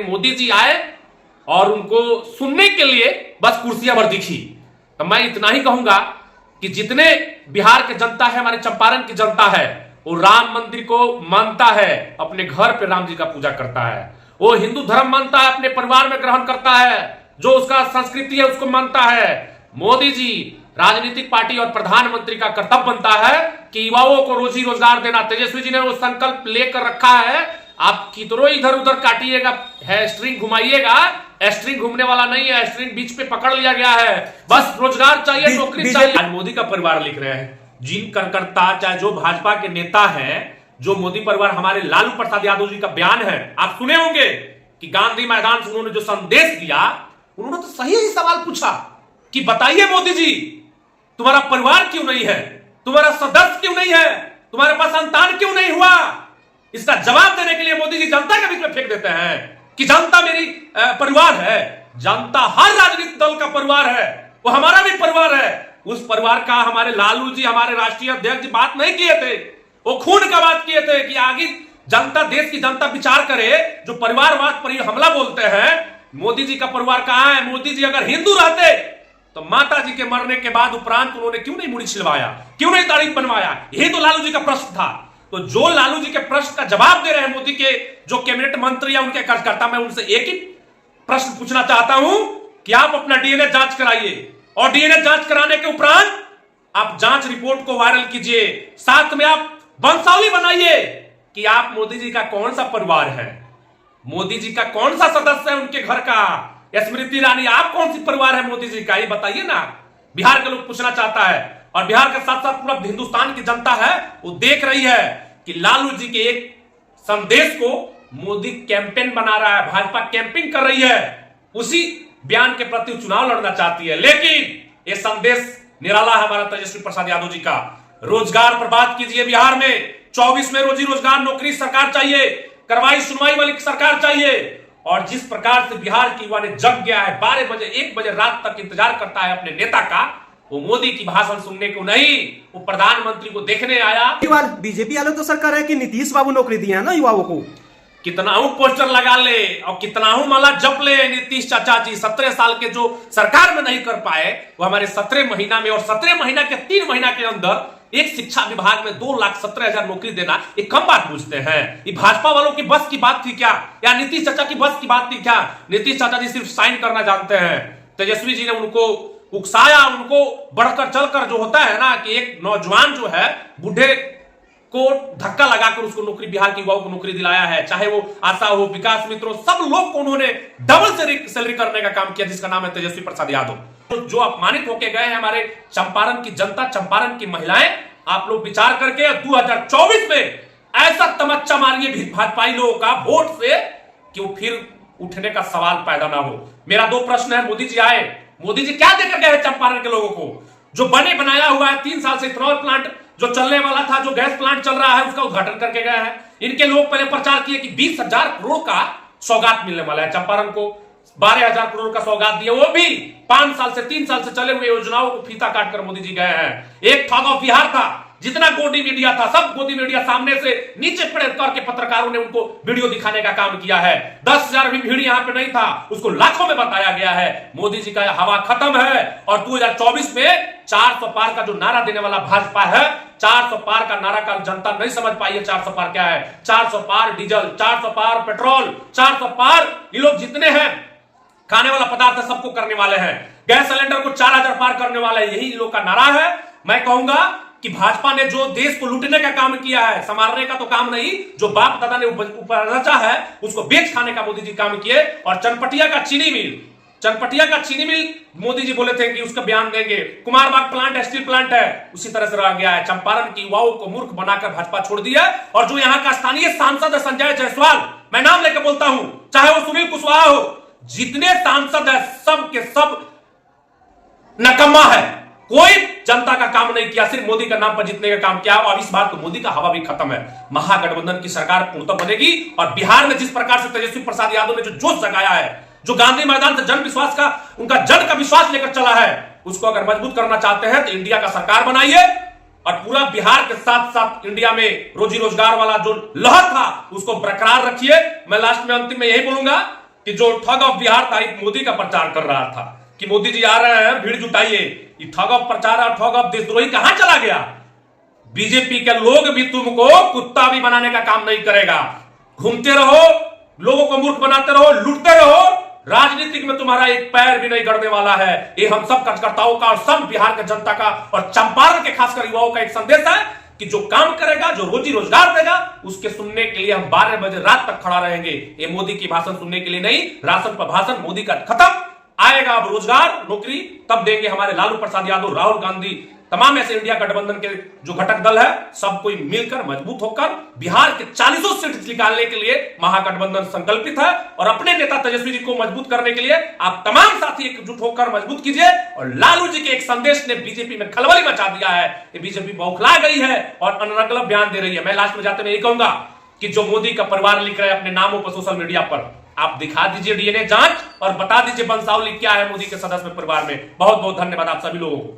मोदी जी आए और उनको सुनने के लिए बस कुर्सियां भर दिखी। तो मैं इतना ही कहूंगा कि जितने बिहार की जनता है, हमारे चंपारण की जनता है, वो राम मंदिर को मानता है, अपने घर पे राम जी का पूजा करता है। वो हिंदू धर्म मानता है, अपने परिवार में ग्रहण करता है, जो उसका संस्कृति है उसको मानता है। मोदी जी राजनीतिक पार्टी और प्रधानमंत्री का कर्तव्य बनता है कि युवाओं को रोजी रोजगार देना। तेजस्वी जी ने वो संकल्प लेकर रखा है। आप कितनों इधर उधर काटिएगा, है स्ट्रिंग घुमाइएगा, स्ट्रिंग घूमने वाला नहीं है, स्ट्रिंग बीच पे पकड़ लिया गया है। बस रोजगार चाहिए, नौकरी चाहिए। आज मोदी का परिवार लिख रहे हैं, जिन कार्यकर्ता चाहे जो भाजपा के नेता हैं, जो मोदी परिवार, हमारे लालू प्रसाद यादव जी का बयान है, आप सुने होंगे कि गांधी मैदान से उन्होंने जो संदेश दिया, उन्होंने तो सही ही सवाल पूछा कि बताइए मोदी जी, तुम्हारा परिवार क्यों नहीं है, तुम्हारा सदस्य क्यों नहीं है, तुम्हारे पास संतान क्यों नहीं हुआ। इसका जवाब देने के लिए मोदी जी जनता के बीच में फेंक देते हैं कि जनता मेरी परिवार है। जनता हर राजनीतिक दल का परिवार है, वो हमारा भी परिवार है। उस परिवार का हमारे लालू जी, हमारे राष्ट्रीय अध्यक्ष जी बात नहीं किए थे, वो खून का बात किए थे कि आगे जनता, देश की जनता विचार करे। जो परिवारवाद पर हमला बोलते हैं, मोदी जी का परिवार कहां है। मोदी जी अगर हिंदू रहते तो माता जी के मरने के बाद उपरांत उन्होंने क्यों नहीं मुड़ी छिलवाया, क्यों नहीं तारीफ बनवाया। यही तो लालू जी का प्रश्न था। तो जो लालू जी के प्रश्न का जवाब दे रहे हैं मोदी के जो कैबिनेट मंत्री या उनके कार्यकर्ता, मैं उनसे एक ही प्रश्न पूछना चाहता हूं कि आप अपना डीएनए जांच कराइए और डीएनए जांच कराने के उपरांत आप जांच रिपोर्ट को वायरल कीजिए। साथ में आप वंशावली बनाइए कि आप मोदी जी का कौन सा परिवार है, मोदी जी का कौन सा सदस्य है उनके घर का। स्मृति ईरानी, आप कौन सी परिवार है मोदी जी का, ये बताइए ना। बिहार के लोग पूछना चाहता है, और बिहार के साथ साथ पूरा हिंदुस्तान की जनता है, वो देख रही है कि लालू जी के एक संदेश को मोदी कैंपेन बना रहा है, भाजपा कैंपिंग कर रही है, उसी बयान के प्रति चुनाव लड़ना चाहती है। लेकिन ये संदेश निराला है हमारा तेजस्वी प्रसाद यादव जी का। रोजगार पर बात कीजिए, बिहार में 24 में रोजी रोजगार नौकरी सरकार चाहिए, कार्रवाई सुनवाई वाली सरकार चाहिए। और जिस प्रकार से बिहार के युवा ने जग गया है, 12 बजे 1 बजे रात तक इंतजार करता है अपने नेता का, वो मोदी की भाषण सुनने को नहीं, वो प्रधानमंत्री को देखने आया। बीजेपी वाले तो सरकार है कि नीतीश बाबू नौकरी दिया है ना युवाओं को। कितना पोस्टर लगा ले और कितना माला जप ले नीतीश चाचा जी, 17 साल के जो सरकार में नहीं कर पाए, वो हमारे 17 महीना में, और 17 महीना के 3 महीना के अंदर एक शिक्षा विभाग में 2,17,000 नौकरी देना, ये कम बात पूछते हैं। ये भाजपा वालों की बस की बात थी क्या, या नीतीश चाचा की बस की बात थी क्या। नीतीश चाचा जी सिर्फ साइन करना जानते हैं। तेजस्वी जी ने उनको उकसाया, उनको बढ़कर चलकर जो होता है ना कि एक नौजवान जो है बूढ़े को धक्का लगाकर उसको नौकरी, बिहार के युवाओं को नौकरी दिलाया है। चाहे वो आशा हो, विकास मित्रों, सब लोग को उन्होंने डबल सैलरी करने का काम किया, जिसका नाम है तेजस्वी प्रसाद यादव। जो अपमानित होके गए हैं हमारे चंपारण की जनता, चंपारण की महिलाएं, आप लोग विचार करके 2024 में ऐसा तमच्चा मारिए भाजपाई लोगों का वोट से कि वो फिर उठने का सवाल पैदा ना हो। मेरा 2 प्रश्न है। मोदी जी आए, मोदी जी क्या देकर गए हैं चंपारण के लोगों को। जो बने बनाया हुआ है 3 साल से इथेनॉल प्लांट जो चलने वाला था, जो गैस प्लांट चल रहा है, उसका उद्घाटन करके गए हैं। इनके लोग पहले प्रचार किए कि 20,000 करोड़ का सौगात मिलने वाला है चंपारण को, 12,000 करोड़ का सौगात दिया, वो भी 5 साल से 3 साल से चले हुए योजनाओं को फीता काटकर मोदी जी गए हैं। एक ठग ऑफ बिहार था, जितना गोदी मीडिया था, सब गोदी मीडिया सामने से नीचे खड़े करके पत्रकारों ने उनको वीडियो दिखाने का काम किया है। 10,000 भी भीड़ यहां पे नहीं था, उसको लाखों में बताया गया है। मोदी जी का हवा खत्म है, और 2024 में 400 पार का जो नारा देने वाला भाजपा है, 400 पार का नारा का जनता नहीं समझ पाई है। 400 पार क्या है? 400 पार डीजल, 400 पार पेट्रोल, 400 पार ये लोग जितने हैं खाने वाला पदार्थ सबको करने वाले हैं। गैस सिलेंडर को 4,000 पार करने वाला है, यही लोग का नारा है। मैं कहूंगा कि भाजपा ने जो देश को लूटने का काम किया है, संभालने का तो काम नहीं, जो बाप दादा ने ऊपर रचा है उसको बेच खाने का मोदी जी काम किए। और चनपटिया का चीनी मिल मोदी जी बोले थे कि उसका बयान देंगे। कुमारबाग प्लांट स्टील प्लांट है, उसी तरह से रह गया है। चंपारण की युवाओं को मूर्ख बनाकर भाजपा छोड़ दिया। और जो यहाँ का स्थानीय सांसद है संजय जायसवाल, मैं नाम लेकर बोलता हूं, चाहे वो सुनील कुशवाहा हो, जितने सांसद है सब के सब नकम्मा है। कोई जनता का काम नहीं किया, सिर्फ मोदी का नाम पर जीतने का काम किया। और इस बार तो मोदी का हवा भी खत्म है। महागठबंधन की सरकार पूर्णतः बनेगी। और बिहार में जिस प्रकार से तेजस्वी प्रसाद यादव ने जो जोश जगाया है, जो गांधी मैदान से जन विश्वास का, उनका जन का विश्वास लेकर चला है, उसको अगर मजबूत करना चाहते हैं तो इंडिया का सरकार बनाइए। और पूरा बिहार के साथ साथ इंडिया में रोजी रोजगार वाला जो लहर था उसको बरकरार रखिए। मैं लास्ट में अंतिम में यही बोलूंगा कि जो ठग ऑफ बिहार तारीफ मोदी का प्रचार कर रहा था कि मोदी जी आ रहे हैं, भीड़ जुटाइए, ये ठग ऑफ प्रचार और ठग ऑफ देशद्रोही कहां चला गया? बीजेपी के लोग भी तुमको कुत्ता भी बनाने का काम नहीं करेगा। घूमते रहो, लोगों को मूर्ख बनाते रहो, लूटते रहो, राजनीतिक में तुम्हारा एक पैर भी नहीं गड़ने वाला है। ये हम सब कार्यकर्ताओं का और सब बिहार के जनता का और चंपारण के खासकर युवाओं का एक संदेश है कि जो काम करेगा, जो रोजी रोजगार देगा, उसके सुनने के लिए हम 12 बजे रात तक खड़ा रहेंगे। ये मोदी की भाषण सुनने के लिए नहीं, राशन पर भाषण मोदी का खत्म, आएगा अब रोजगार नौकरी तब देंगे हमारे लालू प्रसाद यादव, राहुल गांधी, तमाम ऐसे इंडिया गठबंधन के जो घटक दल है, सब कोई मिलकर मजबूत होकर बिहार के 40 सीट निकालने के लिए महागठबंधन संकल्पित है। और अपने नेता तेजस्वी जी को मजबूत करने के लिए आप तमाम साथी एकजुट होकर मजबूत कीजिए। और लालू जी के एक संदेश ने बीजेपी में खलबली मचा दिया है। ये बीजेपी बौखला गई है और अनर्गल बयान दे रही है। मैं लास्ट में जाते मैं यही कहूंगा कि जो मोदी का परिवार लिख रहे हैं अपने नामों पर सोशल मीडिया पर, आप दिखा दीजिए डीएनए जांच और बता दीजिए वंशावली क्या है मोदी के सदस्य परिवार में। बहुत बहुत धन्यवाद आप सभी लोगों को।